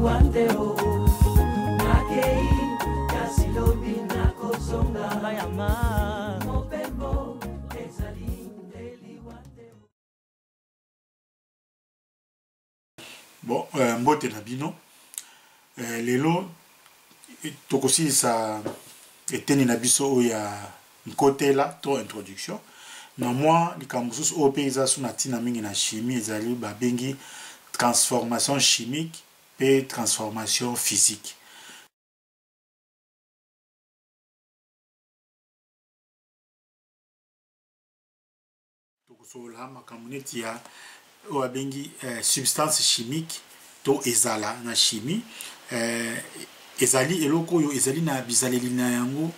Bon, mbote na bino. Lelo tokosi sa eteni na biso ya nkotela to introduction. Na moi likambusus o paysa suna tina mingi na chimie ezali babengi transformation chimique et transformation physique. Tokosola makambo ya o abengi substance chimique to ezala na chimie ezali eloko oyo ezali na bizaleli na yango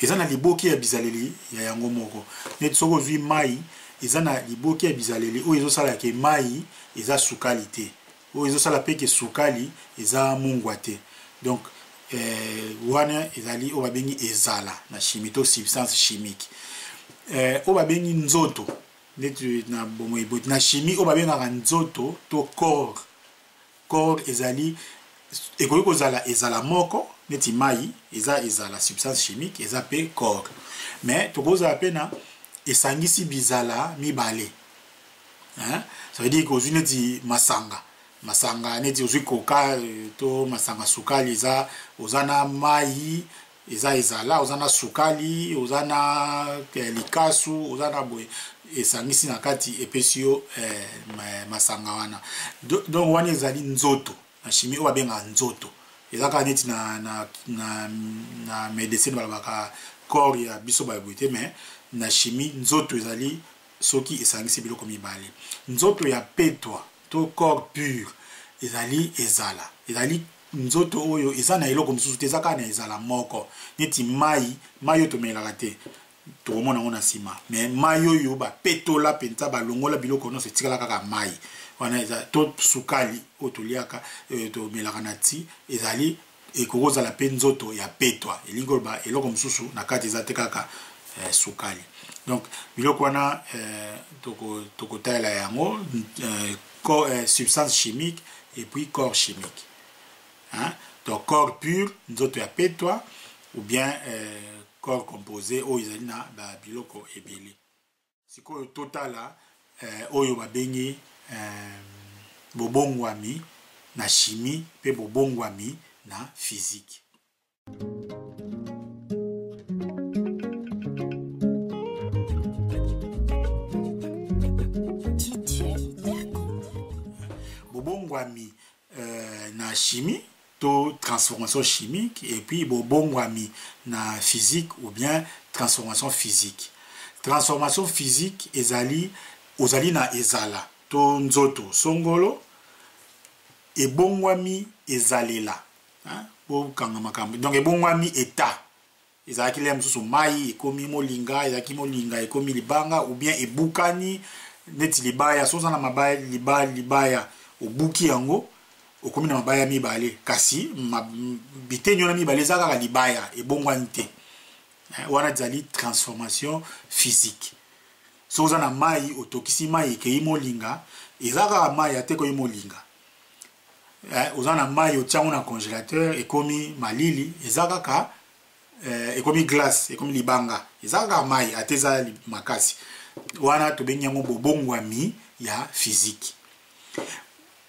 eza na liboki ya bizaleli ya yango moko neti soko ozwi mai eza na liboki ya bizaleli oyo ezosala ke mai eza sukali te oyo ezosala pe ke sukali eza mungwa te donc wana ezali oyo babengi ezala na chimie to substance chimique oyo babengi nzoto neti na bomoi boti na chimie oyo babengaka nzoto to corps ezali ekoki kozala ezala moko neti mai ezala substance chimique eza pe corps mais tokozala pe na esangisi bizala mibale ça veut dire que ozwi neti masanga neti ozwi koka to masanga sukali oza na mai ezala oza na sukali oza na likasu oza na boye esangisi na kati epesi yo masanga wana donc wana ezali nzoto na chimie oyo babenga nzoto ezaka neti na médecine balobaka corps ya biso baboye te mais na chimie nzoto ezali soki esangisi biloko mibale nzoto ya petwa to corps pur ezali nzoto oyo eza na eloko mosusu te eza kaka na ezala moko neti mai oyo tomelaka te tokomona yango na nsima mais mai oyo bapetola mpenza balongola biloko nyonso etikala kaka mai wana eza to sukali oyo toliaka tomelaka na ti ezali ekoki kozala mpe nzoto ya petwa elingi koloba eloko mosusu na kati eza te kaka sukali donc biloko wana tokotalela yango substance chimique et puis corps chimique donc corps pur nzoto ya petwa ou bien corps composé oyo ezali na biloko ebele sikoyo totala oyo babengi bobongwami na chimie pe bobongwami na physique. Bobongwami na chimie to transformation chimique et puis bobongwami na physique ou bien transformation physique. Transformation physique ozali na ezala to nzoto songolo ebongwami ezalela bokanga makambo donc ebongwami état ezalaki le mosusu mai ekomi molinga ezalaki molinga ekomi libanga ou bien ebukani neti libaya soza na mabaya libaya obuki yango okomi na mabaya mibale kasi bitenyo na mibale eza kaka libaya ebongwani te wana ezali transformation physique soza na mai otokisi mai ekei molinga eza kaka mai atekoyi molinga oza na mai otiango na congélateur ekomi malili eza kaka ekomi glace ekomi libanga eza kaka mai ate eza makasi wana tobengi yango bobongwami ya physique.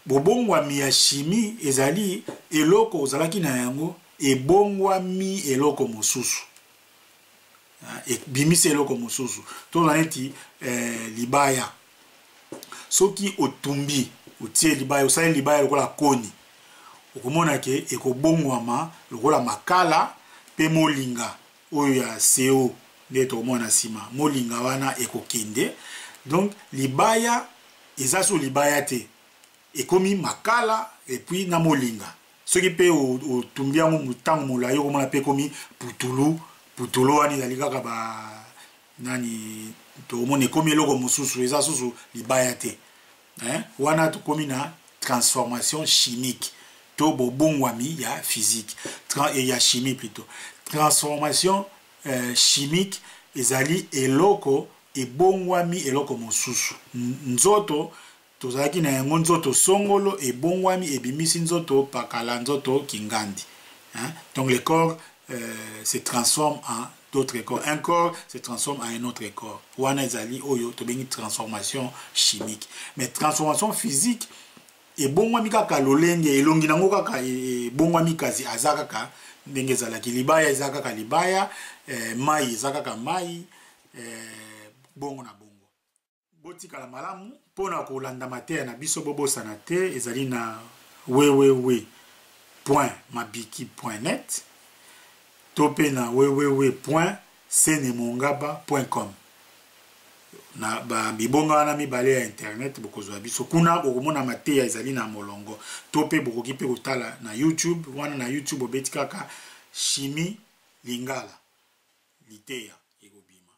Bobongwami ya chimie ezali eloko ozalaki na yango ebongwami eloko mosusu ebimisi eloko mosusu tozala neti libaya soki otumbi otie libaya osali libaya lokola koni okomona ke ekobongwama lokola makala pe molinga oyo ya CO nde tokomona nsima molinga wana ekokende donc libaya eza so libaya te ekomi makala et puis na molinga soki pe otumbi yango mutango molayi okomona pe ekomi putulu wana ezali kaka nani tokomona ekomi eloko mosusu eza susu libaya te wana tokomi na transformation chimique to bobongwami ya physique ya chimie plutôt. Transformation chimique ezali eloko ebongwami eloko mosusu nzoto tozalaki na yango nzoto songolo ebongwami ebimisi nzoto pakala nzoto kingandi, hein? Donc le corps se transforme en d'autres corps. Un corps se transforme en un autre corps. Wana ezali oyo to bengi transformation chimique. Mais transformation physique ebongwami kaka lolenge elongi nango kaka ebongwami kasi aza kaka ndenge ezalaki. Libaya eza kaka libaya, mai eza kaka mai, bongo na bongo. Botikala malamu mpona kolanda mateya na biso bobosana te, ezali na www.mabiki.net to pe na www.senemongaba.com. na bibonga wana mibale ya internet bokozwa biso kuna bokomona mateya ezali na molongo, to pe bokoki pe kotala na YouTube. Wana na YouTube obeti kaka Chimie Lingala liteya ekobima.